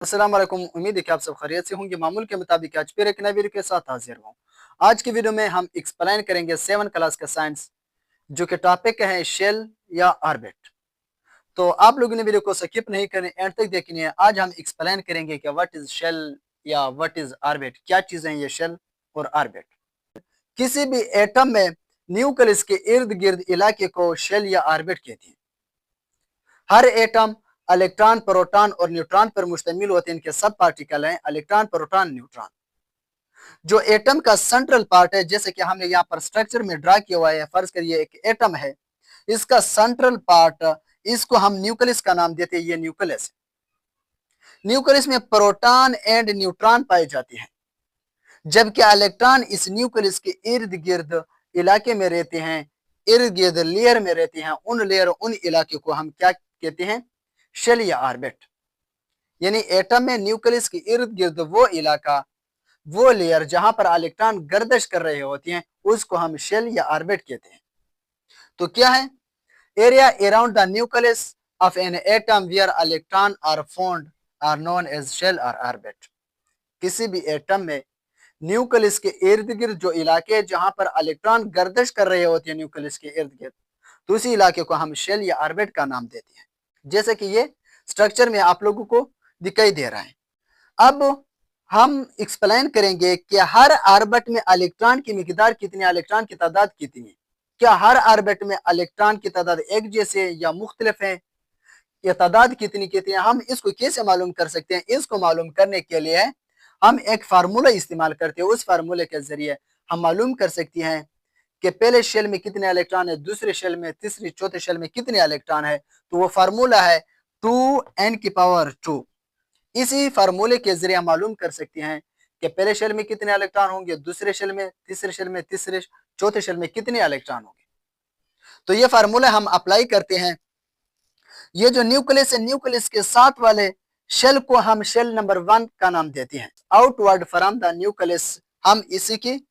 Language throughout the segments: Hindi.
अस्सलाम वालेकुम। उम्मीद है कि आप सब खैरियत से होंगे। मामूल के मुताबिक आज फिर एक नए वीडियो के साथ हाजिर हूँ। आज की वीडियो में हम एक्सप्लेन करेंगे 7 क्लास का साइंस, जो कि टॉपिक है शेल या ऑर्बिट। तो आप लोगों ने वीडियो को स्किप नहीं करें, एंड तक देखनी है। आज हम एक्सप्लेन करेंगे कि व्हाट इज शेल या व्हाट इज ऑर्बिट, क्या चीजें हैं ये शेल और ऑर्बिट। किसी भी एटम में न्यूक्लियस के इर्द गिर्द इलाके को शेल या ऑर्बिट कहते हैं। हर एटम इलेक्ट्रॉन, प्रोटॉन और न्यूट्रॉन पर मुश्तमिल होते हैं। इनके सब पार्टिकल हैं इलेक्ट्रॉन, प्रोटॉन, न्यूट्रॉन। जो एटम का सेंट्रल पार्ट है, जैसे कि हमने यहाँ पर स्ट्रक्चर में ड्रा किया हुआ है, फर्ज करिए एक एटम है, इसका सेंट्रल पार्ट, इसको हम न्यूक्लियस का नाम देते हैं। ये न्यूक्लियस, न्यूक्लियस में प्रोटॉन एंड न्यूट्रॉन पाए जाते हैं, जबकि इलेक्ट्रॉन इस न्यूक्लियस के इर्द गिर्द इलाके में रहते हैं, इर्द गिर्द लेयर में रहते हैं। उन लेयर, उन इलाके को हम क्या कहते हैं? शेल या ऑर्बिट। यानी एटम में न्यूक्लियस के इर्द गिर्द वो इलाका, वो लेयर जहां पर इलेक्ट्रॉन गर्दिश कर रहे होते हैं, उसको हम शेल या ऑर्बिट कहते हैं। तो क्या है? Area around the nucleus of an atom where electron are found are known as shell और ऑर्बिट। किसी भी एटम में न्यूक्लियस के इर्द गिर्द जो इलाके जहां पर इलेक्ट्रॉन गर्दिश कर रहे होते हैं न्यूक्लियस के इर्द गिर्द, तो उसी इलाके को हम शेल या ऑर्बिट का नाम देते हैं, जैसे कि ये स्ट्रक्चर में आप लोगों को दिखाई दे रहा है। अब हम एक्सप्लेन करेंगे कि हर ऑर्बिट में इलेक्ट्रॉन की मिकदार कितनी है, इलेक्ट्रॉन की तादाद कितनी है। क्या हर ऑर्बिट में इलेक्ट्रॉन की तादाद एक जैसे या मुख्तलिफ है, या तादाद कितनी कितनी है, हम इसको कैसे मालूम कर सकते हैं? इसको मालूम करने के लिए हम एक फार्मूला इस्तेमाल करते हैं। उस फार्मूले के जरिए हम मालूम कर सकते हैं कि पहले शेल में कितने इलेक्ट्रॉन है, दूसरे शेल में, तीसरी, चौथे शेल में कितने इलेक्ट्रॉन है। तो वो फार्मूला है 2n⁻²। इसी फार्मूले के जरिए हम मालूम कर सकते हैं कि पहले शेल में कितने इलेक्ट्रॉन होंगे, दूसरे शेल में, तीसरे शेल में, तीसरे, चौथे शेल में कितने इलेक्ट्रॉन होंगे। तो ये फार्मूला हम अप्लाई करते हैं। ये जो न्यूक्लियस है, न्यूक्लियस के साथ वाले शेल को हम शेल नंबर 1 का नाम देते हैं। आउटवर्ड फ्रॉम द न्यूक्लियस हम इसी की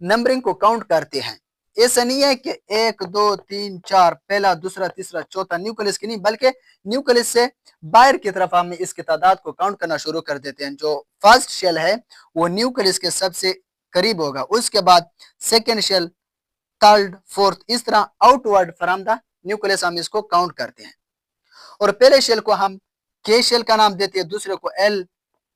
नंबरिंग को काउंट करते हैं। ऐसा नहीं है कि 1 2 3 4 पहला, दूसरा, तीसरा, चौथा, न्यूक्लियस की नहीं, बल्कि न्यूक्लियस से बाहर की तरफ हम इसकी तादाद को काउंट करना शुरू कर देते हैं। जो फर्स्ट शेल है वो न्यूक्लियस के सबसे करीब होगा, उसके बाद सेकेंड शेल, थर्ड, फोर्थ, इस तरह आउटवर्ड फ्रॉम द न्यूक्लियस हम इसको काउंट करते हैं। और पहले शेल को हम के शेल का नाम देते हैं, दूसरे को एल,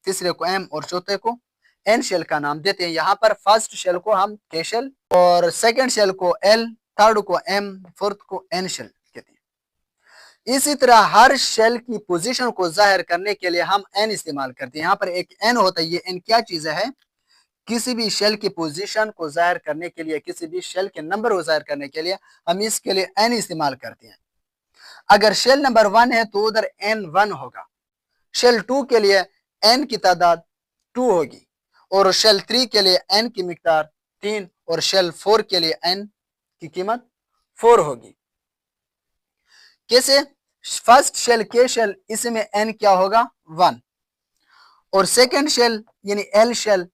तीसरे को एम और चौथे को एन शेल का नाम देते हैं। यहाँ पर फर्स्ट शेल को हम के शेल और सेकेंड शेल को एल, थर्ड को एम, फोर्थ को एन शेल कहते हैं। इसी तरह हर शेल की पोजीशन को जाहिर करने के लिए हम एन इस्तेमाल करते हैं। यहाँ पर एक एन होता है। ये एन क्या चीज है? किसी भी शेल की पोजीशन को जाहिर करने के लिए, किसी भी शेल के नंबर को जाहिर करने के लिए हम इसके लिए एन इस्तेमाल करते हैं। अगर शेल नंबर 1 है तो उधर एन 1 होगा। शेल 2 के लिए एन की तादाद 2 होगी, और शेल 3 के लिए एन की मिकदार 3, और शेल 4 के लिए एन की कीमत 4 होगी। कैसे? फर्स्ट शेल के शेल, इसमें एन क्या होगा? 1, और सेकेंड शेल यानी एल शेल,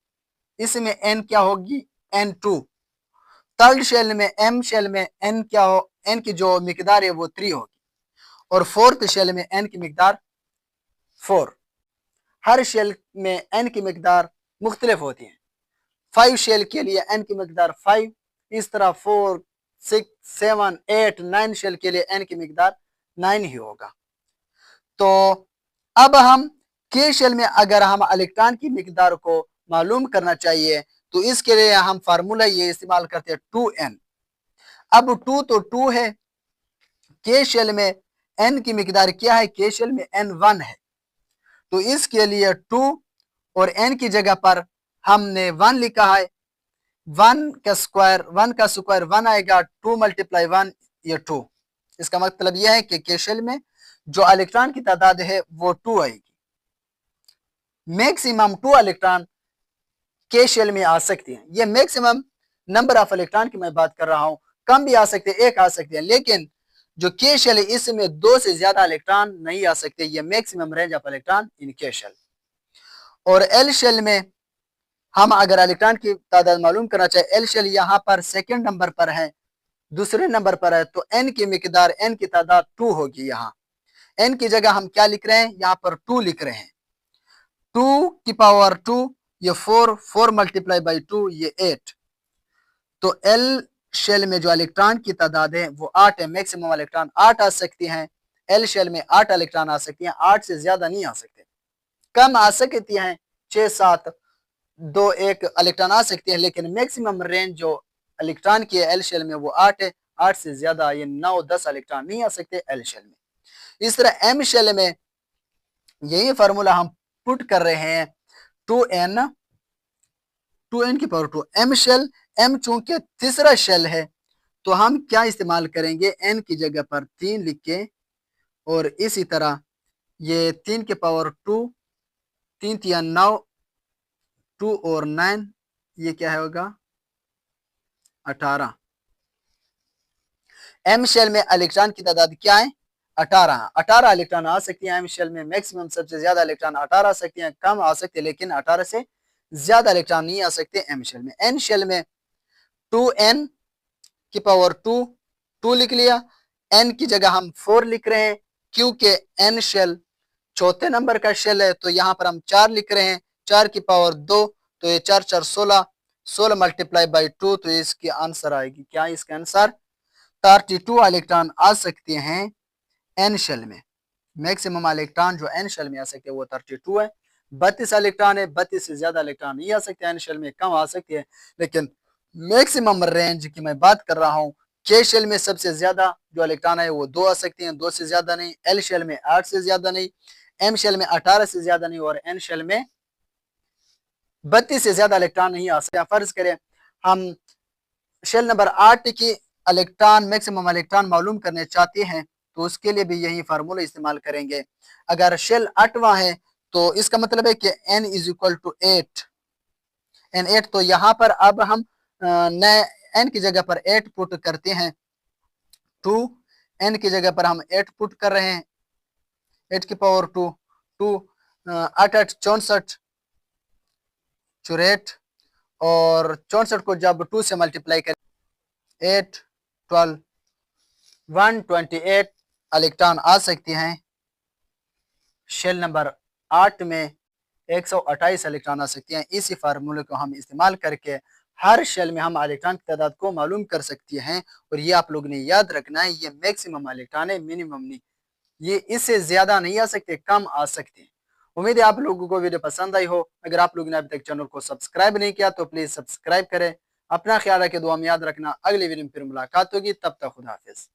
इसमें एन क्या होगी? एन 2। थर्ड शेल में, एम शेल में एन क्या हो? एन की जो मिकदार है वो 3 होगी, और फोर्थ शेल में एन की मिकदार 4। हर शेल में एन की मिकदार मुख्तलिफ होती है। 5 शेल के लिए एन की मिकदार 5, इस तरह 4, 6, 7, 8, 9 शेल के लिए एन की मिकदार 9 ही होगा। तो अब हम के शेल में अगर हम इलेक्ट्रॉन की मिकदार को मालूम करना चाहिए, तो इसके लिए हम फार्मूला ये इस्तेमाल करते हैं 2n। अब 2 तो 2 है, के शेल में एन की मिकदार क्या है? के शेल में एन 1 है, तो इसके लिए 2 और एन की जगह पर हमने 1 लिखा है। 1 का स्क्वायर 1 आएगा, 2 × 1 ये 2। इसका मतलब यह है कि के शेल में जो इलेक्ट्रॉन की तादाद है वो 2 आएगी। मैक्सिमम 2 इलेक्ट्रॉन के शेल में आ सकते हैं। ये मैक्सिमम नंबर ऑफ इलेक्ट्रॉन की मैं बात कर रहा हूं। कम भी आ सकते हैं, 1 आ सकते हैं, लेकिन जो के शेल है इसमें 2 से ज्यादा इलेक्ट्रॉन नहीं आ सकते। ये maximum range of electron in के शेल। और एल शेल में हम अगर इलेक्ट्रॉन की तादाद मालूम करना चाहे, एल शेल यहाँ पर सेकेंड नंबर पर है, दूसरे नंबर पर है, तो एन की मिकदार, एन की तादाद 2 होगी। यहाँ एन की जगह हम क्या लिख रहे हैं? यहाँ पर 2 लिख रहे हैं। की पावर 2 ये 4, 4 मल्टीप्लाई बाई 2 ये 8। तो एल शेल में जो इलेक्ट्रॉन की तादाद है वो 8 है। मैक्सिमम इलेक्ट्रॉन 8 आ सकती हैं। एल शेल में 8 इलेक्ट्रॉन आ सकती हैं, 8 से ज्यादा नहीं आ सकते। कम आ सकती हैं 6, 7, 2, 1 इलेक्ट्रॉन आ सकती है, लेकिन मैक्सिमम रेंज जो इलेक्ट्रॉन की है एल शेल में वो 8 है। 8 से ज्यादा ये 9, 10 इलेक्ट्रॉन नहीं आ सकते एल शेल में। इस तरह एम शेल में यही फार्मूला हम पुट कर रहे हैं, 2n की पावर 2। एम शेल, एम चूंकि तीसरा शेल है तो हम क्या इस्तेमाल करेंगे, n की जगह पर 3 लिख के, और इसी तरह ये 3 की पावर 2, 3 3 9, 2 और 9 ये क्या होगा 18। एम शेल में इलेक्ट्रॉन की तादाद क्या है 18 इलेक्ट्रॉन आ सकती हैं एम शेल में। मैक्सिमम सबसे ज्यादा इलेक्ट्रॉन 18 आ सकती हैं, कम आ सकते हैं लेकिन 18 से ज्यादा इलेक्ट्रॉन नहीं आ सकते एम शेल में। एन शेल में 2n की पावर 2 लिख लिया, n की जगह हम 4 लिख रहे हैं क्योंकि n शेल चौथे नंबर का शेल है, तो यहाँ पर हम 4 लिख रहे हैं। 4 की पावर 2 तो ये 4 4 16, 16 मल्टीप्लाई बाई 2 तो इसकी आंसर आएगी क्या, इसका आंसर 32 इलेक्ट्रॉन आ सकते हैं एन शेल में। मैक्सिमम इलेक्ट्रॉन जो एन शेल में आ सकते हैं वो 32 है। 32 इलेक्ट्रॉन है, 32 से ज्यादा इलेक्ट्रॉन नहीं आ सकते एन शेल में, कम आ सकते हैं, लेकिन मैक्सिमम रेंज की मैं बात कर रहा हूँ। के शेल में सबसे ज्यादा जो इलेक्ट्रॉन है वो 2 आ सकते हैं, 2 से ज्यादा नहीं। एल शेल में 8 से ज्यादा नहीं। एम शेल में 18 से ज्यादा नहीं, और एन शेल में 32 से ज्यादा इलेक्ट्रॉन नहीं आ सकते। फर्ज करें हम शेल नंबर 8 की इलेक्ट्रॉन मैक्सिमम इलेक्ट्रॉन मालूम करने चाहते हैं तो उसके लिए भी यही फार्मूला इस्तेमाल करेंगे। अगर शेल 8वां है तो इसका मतलब है कि n is equal to 8, n 8। तो यहाँ पर अब हम नए n की जगह पर 8 पुट करते हैं। 2 n की जगह पर हम 8 पुट कर रहे हैं, 8 की पावर 2, 2 8 8 64, 64, और 64 को जब 2 से मल्टीप्लाई करें 8 12 128 इलेक्ट्रॉन आ सकती हैं। शेल नंबर 8 में 128 इलेक्ट्रॉन आ सकती हैं। इसी फार्मूले को हम इस्तेमाल करके हर शेल में हम इलेक्ट्रॉन की तादाद को मालूम कर सकते हैं, और ये आप लोग ने याद रखना है, ये मैक्सिमम इलेक्ट्रॉन है, मिनिमम नहीं। ये इससे ज्यादा नहीं आ सकते, कम आ सकते हैं। उम्मीद है आप लोगों को वीडियो पसंद आई हो। अगर आप लोगों ने अभी तक चैनल को सब्सक्राइब नहीं किया तो प्लीज सब्सक्राइब करें। अपना ख्याल रखें, दुआ में याद रखना। अगली वीडियो में फिर मुलाकात होगी, तब तक खुदा हाफिज।